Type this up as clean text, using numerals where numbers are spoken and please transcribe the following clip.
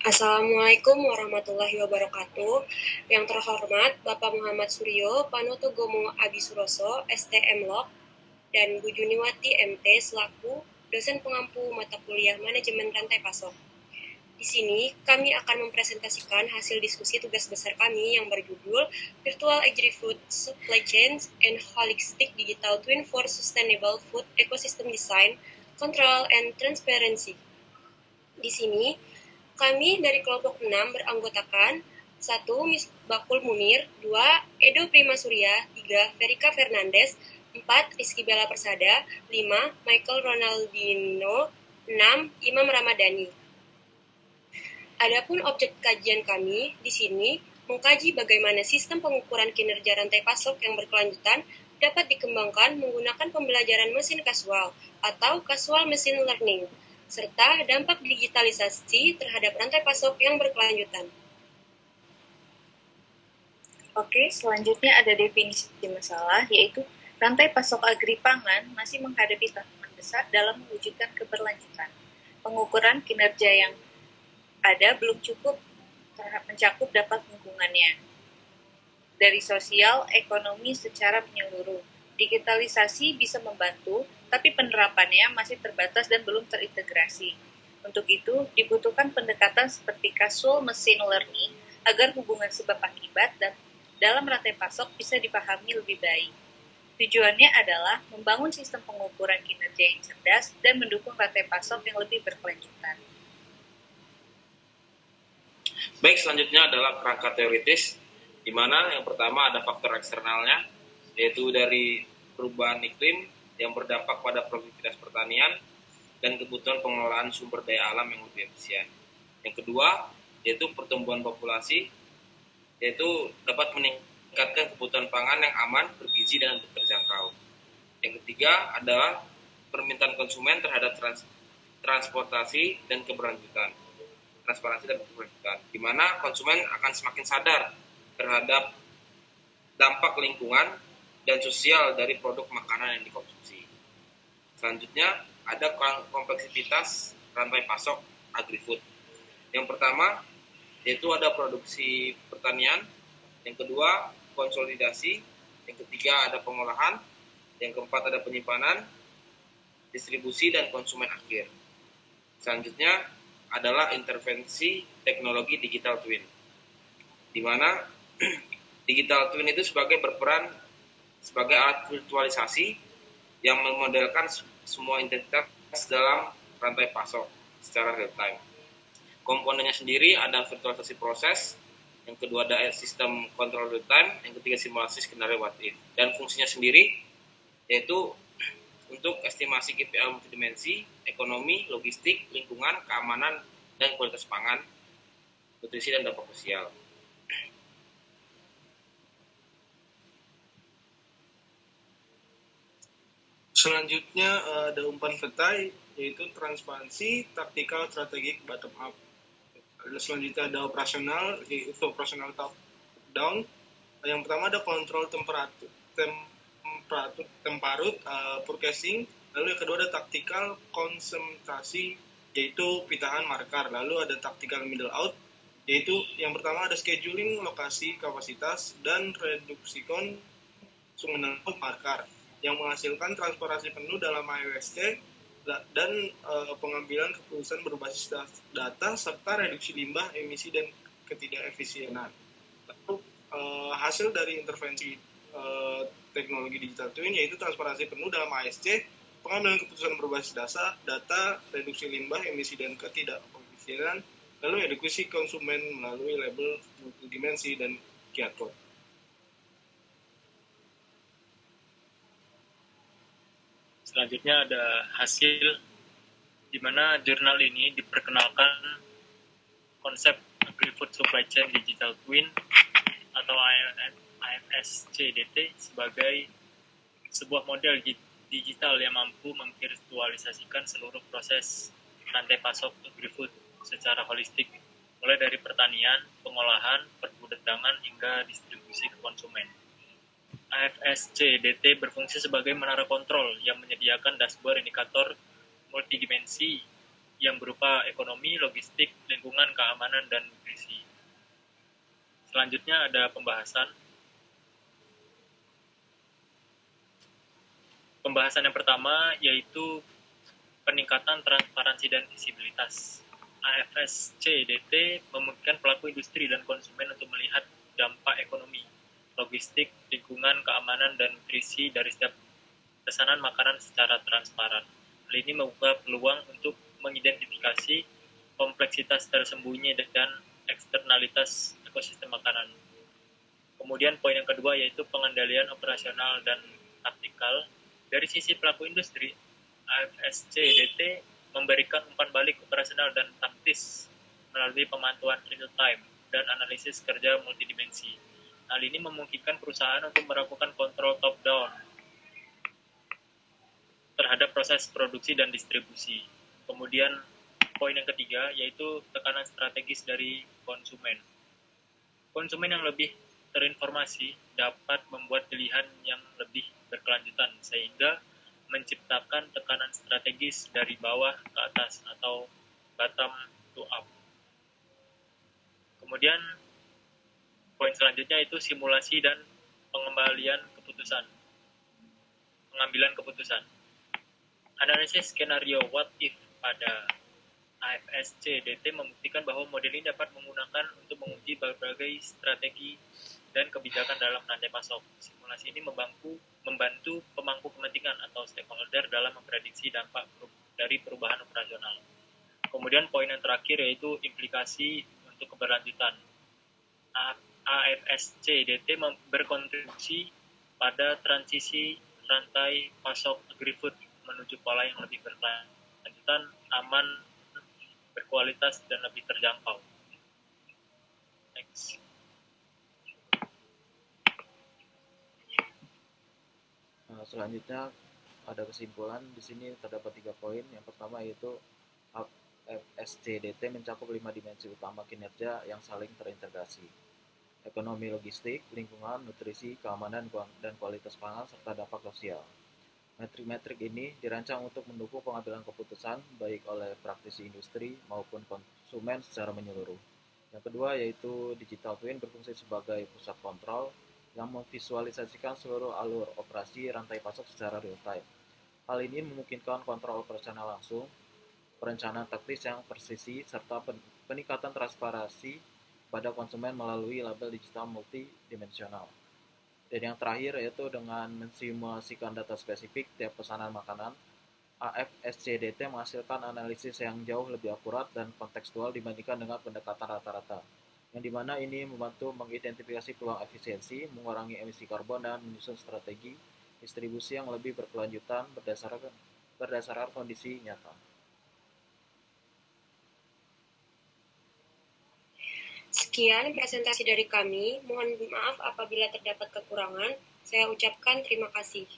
Assalamualaikum warahmatullahi wabarakatuh. Yang terhormat Bapak Muhammad Suryo, Panoto Gomo Abisuroso, STM Log, dan Bu Juniwati MT selaku dosen pengampu mata kuliah Manajemen Rantai Pasok. Di sini kami akan mempresentasikan hasil diskusi tugas besar kami yang berjudul Virtual Agri-Food Supply Chains and Holistic Digital Twin for Sustainable Food Ecosystem Design, Control and Transparency. Di sini kami dari kelompok 6 beranggotakan 1. Misbakul Munir, 2. Edo Prima Surya, 3. Verika Fernandes, 4. Rizky Bella Persada, 5. Michael Ronaldinho, 6. Imam Ramadhani. Adapun objek kajian kami di sini mengkaji bagaimana sistem pengukuran kinerja rantai pasok yang berkelanjutan dapat dikembangkan menggunakan pembelajaran mesin kasual atau casual machine learning, serta dampak digitalisasi terhadap rantai pasok yang berkelanjutan. Oke, selanjutnya ada definisi masalah, yaitu rantai pasok agri-pangan masih menghadapi tantangan besar dalam mewujudkan keberlanjutan. Pengukuran kinerja yang ada belum cukup mencakup dampak lingkungannya. Dari sosial, ekonomi secara menyeluruh, digitalisasi bisa membantu, tapi penerapannya masih terbatas dan belum terintegrasi. Untuk itu, dibutuhkan pendekatan seperti casual machine learning agar hubungan sebab akibat dan dalam rantai pasok bisa dipahami lebih baik. Tujuannya adalah membangun sistem pengukuran kinerja yang cerdas dan mendukung rantai pasok yang lebih berkelanjutan. Baik, selanjutnya adalah kerangka teoritis, di mana yang pertama ada faktor eksternalnya, yaitu dari perubahan iklim yang berdampak pada produktivitas pertanian dan kebutuhan pengelolaan sumber daya alam yang lebih efisien. Yang kedua, yaitu pertumbuhan populasi, yaitu dapat meningkatkan kebutuhan pangan yang aman, bergizi, dan terjangkau. Yang ketiga adalah permintaan konsumen terhadap transportasi dan keberlanjutan. Transparansi dan keberlanjutan, di mana konsumen akan semakin sadar terhadap dampak lingkungan dan sosial dari produk makanan yang dikonsumsi. Selanjutnya ada kompleksitas rantai pasok agri-food. Yang pertama yaitu ada produksi pertanian, yang kedua konsolidasi, yang ketiga ada pengolahan, yang keempat ada penyimpanan, distribusi, dan konsumen akhir. Selanjutnya adalah intervensi teknologi digital twin, di mana digital twin itu berperan sebagai alat virtualisasi yang memodelkan semua identitas dalam rantai pasok secara real time. Komponennya sendiri ada virtualisasi proses, yang kedua ada sistem kontrol real time, yang ketiga simulasi skenario what if, dan fungsinya sendiri yaitu untuk estimasi KPI multidimensi, ekonomi, logistik, lingkungan, keamanan, dan kualitas pangan, nutrisi, dan dampak sosial. Selanjutnya ada umpan petai, yaitu transparansi, taktikal, strategik, bottom up. Selanjutnya ada operasional, yaitu operasional top down. Yang pertama ada kontrol temparut, forecasting. Lalu yang kedua ada taktikal konsentrasi, yaitu pitahan markar. Lalu ada taktikal middle out, yaitu yang pertama ada scheduling, lokasi, kapasitas, dan reduksikon sumber markar yang menghasilkan transparansi penuh dalam AWST dan pengambilan keputusan berbasis data serta reduksi limbah, emisi, dan ketidakefisienan. Lalu hasil dari intervensi teknologi digital twin yaitu transparansi penuh dalam ASC, pengambilan keputusan berbasis data, reduksi limbah, emisi, dan ketidakefisienan, lalu edukasi konsumen melalui label multidimensi dan QR code. Selanjutnya ada hasil di mana jurnal ini diperkenalkan konsep Agri-Food Supply Chain Digital Twin atau AFSCDT sebagai sebuah model digital yang mampu memvirtualisasikan seluruh proses rantai pasok agri-food secara holistik, mulai dari pertanian, pengolahan, perdagangan, hingga distribusi ke konsumen. AFSCDT berfungsi sebagai menara kontrol yang menyediakan dashboard indikator multidimensi yang berupa ekonomi, logistik, lingkungan, keamanan, dan nutrisi. Selanjutnya ada pembahasan. Pembahasan yang pertama yaitu peningkatan transparansi dan visibilitas. AFSCDT memungkinkan pelaku industri dan konsumen untuk melihat dampak ekonomi, logistik, lingkungan, keamanan, dan nutrisi dari setiap pesanan makanan secara transparan. Hal ini membuka peluang untuk mengidentifikasi kompleksitas tersembunyi dan eksternalitas ekosistem makanan. Kemudian poin yang kedua yaitu pengendalian operasional dan taktikal. Dari sisi pelaku industri, AFSCDT memberikan umpan balik operasional dan taktis melalui pemantauan real time dan analisis kerja multidimensi. Hal ini memungkinkan perusahaan untuk melakukan kontrol top-down terhadap proses produksi dan distribusi. Kemudian poin yang ketiga yaitu tekanan strategis dari konsumen. Konsumen yang lebih terinformasi dapat membuat pilihan yang lebih berkelanjutan sehingga menciptakan tekanan strategis dari bawah ke atas atau bottom to up. Kemudian poin selanjutnya itu simulasi dan pengambilan keputusan. Analisis skenario what if pada AFSCDT membuktikan bahwa model ini dapat menggunakan untuk menguji berbagai strategi dan kebijakan dalam rantai pasok. Simulasi ini membantu pemangku kepentingan atau stakeholder dalam memprediksi dampak dari perubahan operasional. Kemudian poin yang terakhir yaitu implikasi untuk keberlanjutan. AFSCDT berkontribusi pada transisi rantai pasok agri-food menuju pola yang lebih berkelanjutan, aman, berkualitas, dan lebih terjangkau. Next. Selanjutnya ada kesimpulan. Di sini terdapat 3 poin. Yang pertama yaitu AFSCDT mencakup 5 dimensi utama kinerja yang saling terintegrasi: ekonomi, logistik, lingkungan, nutrisi, keamanan, dan kualitas pangan, serta dampak sosial. Metrik-metrik ini dirancang untuk mendukung pengambilan keputusan baik oleh praktisi industri maupun konsumen secara menyeluruh. Yang kedua yaitu digital twin berfungsi sebagai pusat kontrol yang memvisualisasikan seluruh alur operasi rantai pasok secara real time. Hal ini memungkinkan kontrol operasional langsung, perencanaan taktis yang presisi, serta peningkatan transparansi pada konsumen melalui label digital multidimensional. Dan yang terakhir yaitu dengan mensimulasikan data spesifik tiap pesanan makanan, AFSCDT menghasilkan analisis yang jauh lebih akurat dan kontekstual dibandingkan dengan pendekatan rata-rata, yang dimana ini membantu mengidentifikasi peluang efisiensi, mengurangi emisi karbon, dan menyusun strategi distribusi yang lebih berkelanjutan berdasarkan kondisi nyata. Sekian presentasi dari kami. Mohon maaf apabila terdapat kekurangan. Saya ucapkan terima kasih.